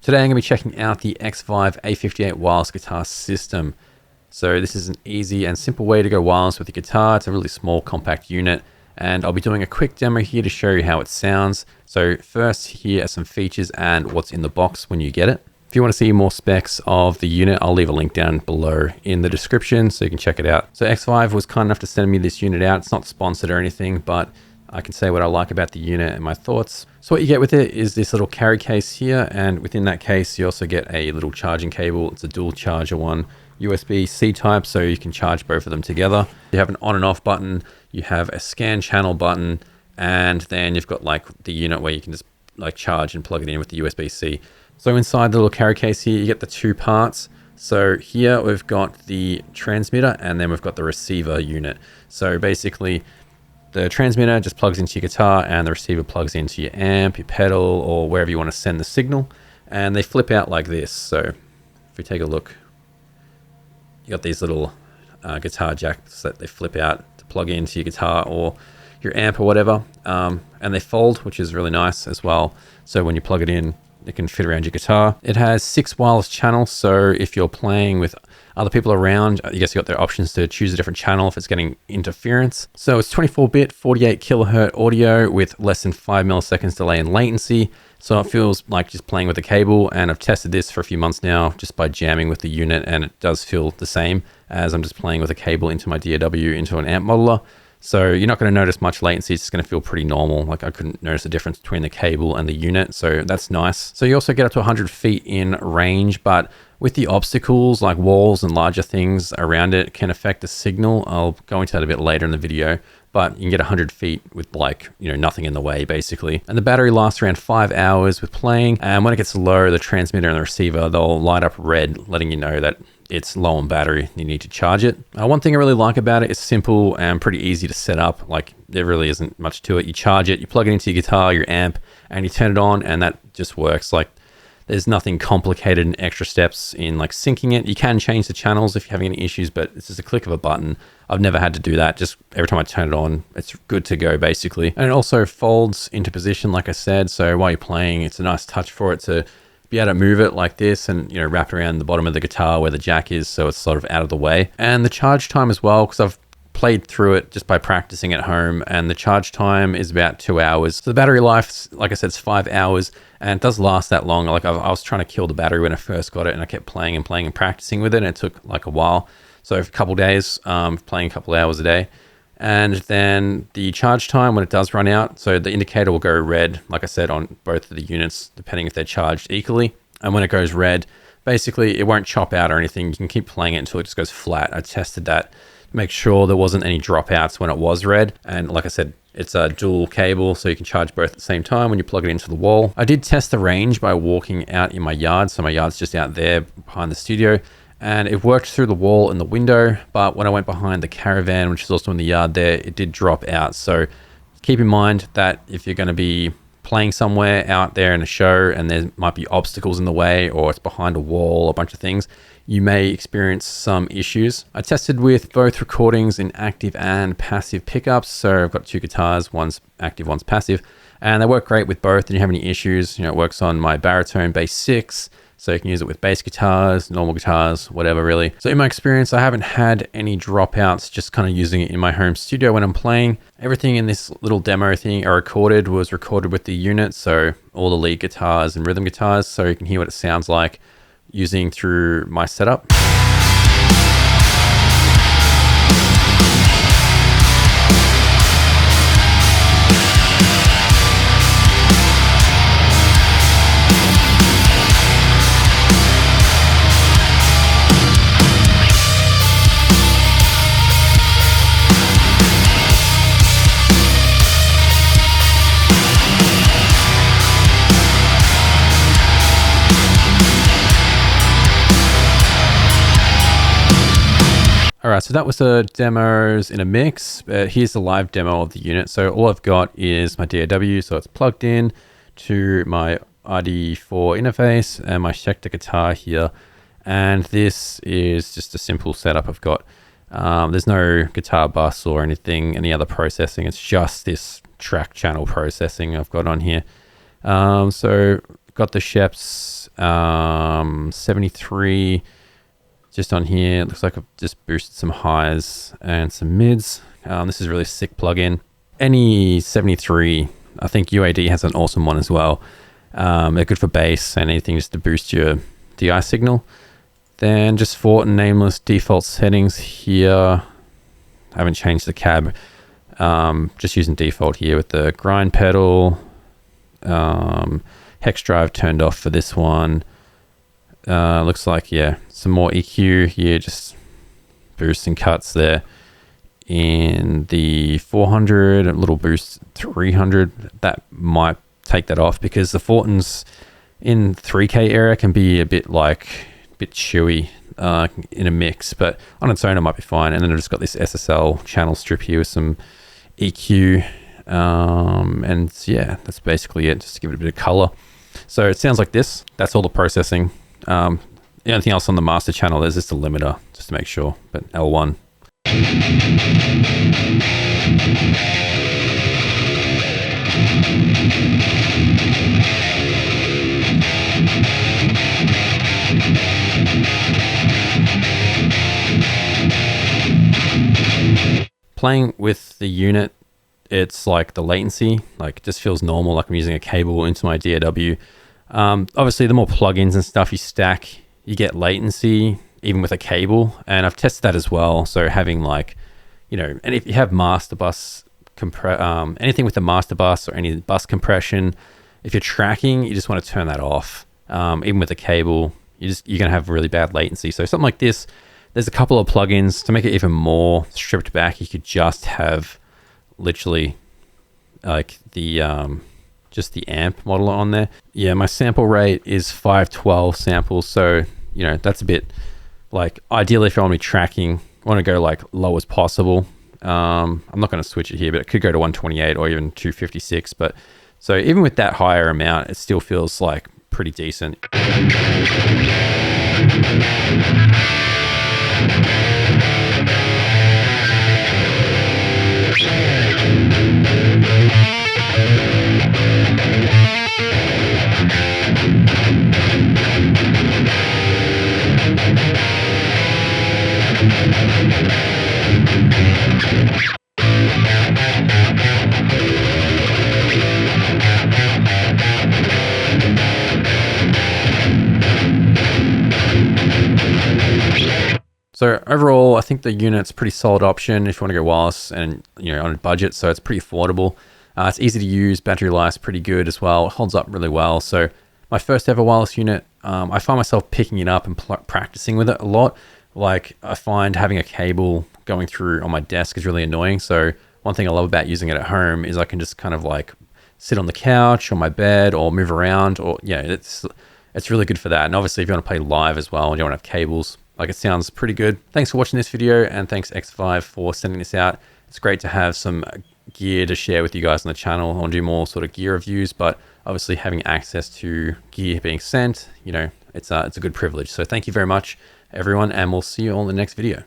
Today I'm going to be checking out the Xvive A58 wireless guitar system. So this is an easy and simple way to go wireless with your guitar. It's a really small compact unit, and I'll be doing a quick demo here to show you how it sounds. So first, here are some features and what's in the box when you get it. If you want to see more specs of the unit, I'll leave a link down below in the description so you can check it out. So Xvive was kind enough to send me this unit out. It's not sponsored or anything, but I can say what I like about the unit and my thoughts. So what you get with it is this little carry case here, and within that case you also get a little charging cable. It's a dual charger one, USB-C type, so you can charge both of them together. You have an on and off button, you have a scan channel button, and then you've got like the unit where you can just like charge and plug it in with the USB-C. So inside the little carry case here, you get the two parts. So here we've got the transmitter, and then we've got the receiver unit. So basically the transmitter just plugs into your guitar, and the receiver plugs into your amp, your pedal, or wherever you want to send the signal. And they flip out like this. So if we take a look, you got these little guitar jacks that they flip out to plug into your guitar or your amp or whatever. And they fold, which is really nice as well. So when you plug it in, it can fit around your guitar. It has 6 wireless channels, so if you're playing with other people around, I guess you got the options to choose a different channel if it's getting interference. So it's 24-bit, 48 kilohertz audio with less than 5 milliseconds delay in latency. So it feels like just playing with a cable, and I've tested this for a few months now just by jamming with the unit, and it does feel the same as I'm just playing with a cable into my DAW into an amp modeler. So you're not going to notice much latency. It's just going to feel pretty normal. Like I couldn't notice the difference between the cable and the unit. So that's nice. So you also get up to 100 feet in range, but with the obstacles like walls and larger things around it can affect the signal. I'll go into that a bit later in the video, but you can get 100 feet with like, nothing in the way basically. And the battery lasts around 5 hours with playing. And when it gets low, the transmitter and the receiver, they'll light up red, letting you know that it's low on battery, you need to charge it. One thing I really like about it is simple and pretty easy to set up. Like there really isn't much to it. You charge it, you plug it into your guitar, your amp, and you turn it on, and that just works. Like there's nothing complicated and extra steps in like syncing it. You can change the channels if you're having any issues, but it's just a click of a button. I've never had to do that. Just every time I turn it on, it's good to go basically. And it also folds into position, like I said. So while you're playing, it's a nice touch for it to be able to move it like this and wrap it around the bottom of the guitar where the jack is, so it's sort of out of the way. And the charge time as well, because I've played through it just by practicing at home, and the charge time is about 2 hours. So the battery life, like I said, it's 5 hours, and it does last that long. Like I was trying to kill the battery when I first got it, and I kept playing and playing and practicing with it, and it took like a while. So a couple days, playing a couple hours a day. And then the charge time when it does run out, so the indicator will go red, like I said, on both of the units, depending if they're charged equally. And when it goes red, basically it won't chop out or anything. You can keep playing it until it just goes flat. I tested that to make sure there wasn't any dropouts when it was red. And like I said, it's a dual cable, so you can charge both at the same time when you plug it into the wall. I did test the range by walking out in my yard. So my yard's just out there behind the studio. And it worked through the wall and the window, but when I went behind the caravan, which is also in the yard there, it did drop out. So keep in mind that if you're going to be playing somewhere out there in a show and there might be obstacles in the way, or it's behind a wall, a bunch of things, you may experience some issues. I tested with both recordings in active and passive pickups. So I've got 2 guitars, one's active, one's passive, and they work great with both. And you have any issues, it works on my baritone bass 6. So you can use it with bass guitars, normal guitars, whatever really. So in my experience, I haven't had any dropouts just kind of using it in my home studio when I'm playing. Everything in this little demo thing was recorded with the unit. So all the lead guitars and rhythm guitars, so you can hear what it sounds like using through my setup. All right, so that was the demos in a mix. Here's the live demo of the unit. So all I've got is my DAW, so it's plugged in to my RD4 interface and my Schecter guitar here. And this is just a simple setup I've got. There's no guitar bus or anything, any other processing. It's just this track channel processing I've got on here. So got the Sheps 73 just on here. It looks like I've just boosted some highs and some mids. This is a really sick plugin. Any 73, I think UAD has an awesome one as well. They're good for bass and anything just to boost your DI signal. Then just for nameless default settings here. I haven't changed the cab. Just using default here with the grind pedal. Hex drive turned off for this one. Looks like, yeah, some more EQ here, just boosts and cuts there. In the 400, a little boost 300, that might take that off because the Fortins in 3K area can be a bit chewy in a mix, but on its own it might be fine. And then I've just got this SSL channel strip here with some EQ, and yeah, that's basically it, just to give it a bit of color. So it sounds like this. That's all the processing. The only thing else on the master channel is just a limiter, just to make sure, but L1. Playing with the unit, it's like the latency, like it just feels normal, like I'm using a cable into my DAW. Obviously, the more plugins and stuff you stack, you get latency, even with a cable, and I've tested that as well. So having like, you know, and if you have master bus anything with the master bus or any bus compression, if you're tracking, you just want to turn that off. Even with a cable, you're gonna have really bad latency. So something like this, there's a couple of plugins to make it even more stripped back. You could just have literally like the just the amp model on there. Yeah, my sample rate is 512 samples, so you know that's a bit like, ideally if I want to be tracking, I want to go like low as possible. I'm not going to switch it here, but it could go to 128 or even 256. But so even with that higher amount, it still feels like pretty decent. So overall, I think the unit's a pretty solid option if you want to go wireless and, you know, on a budget. So it's pretty affordable. It's easy to use. Battery life's pretty good as well. It holds up really well. So my first ever wireless unit, I find myself picking it up and practicing with it a lot. Like I find having a cable going through on my desk is really annoying. So one thing I love about using it at home is I can just kind of like sit on the couch or my bed or move around, or yeah, it's really good for that. And obviously if you want to play live as well and you don't have cables, like it sounds pretty good. Thanks for watching this video, and thanks Xvive for sending this out. It's great to have some gear to share with you guys on the channel. I want to do more sort of gear reviews, but obviously having access to gear being sent, you know, it's a good privilege. So thank you very much everyone, and we'll see you all in the next video.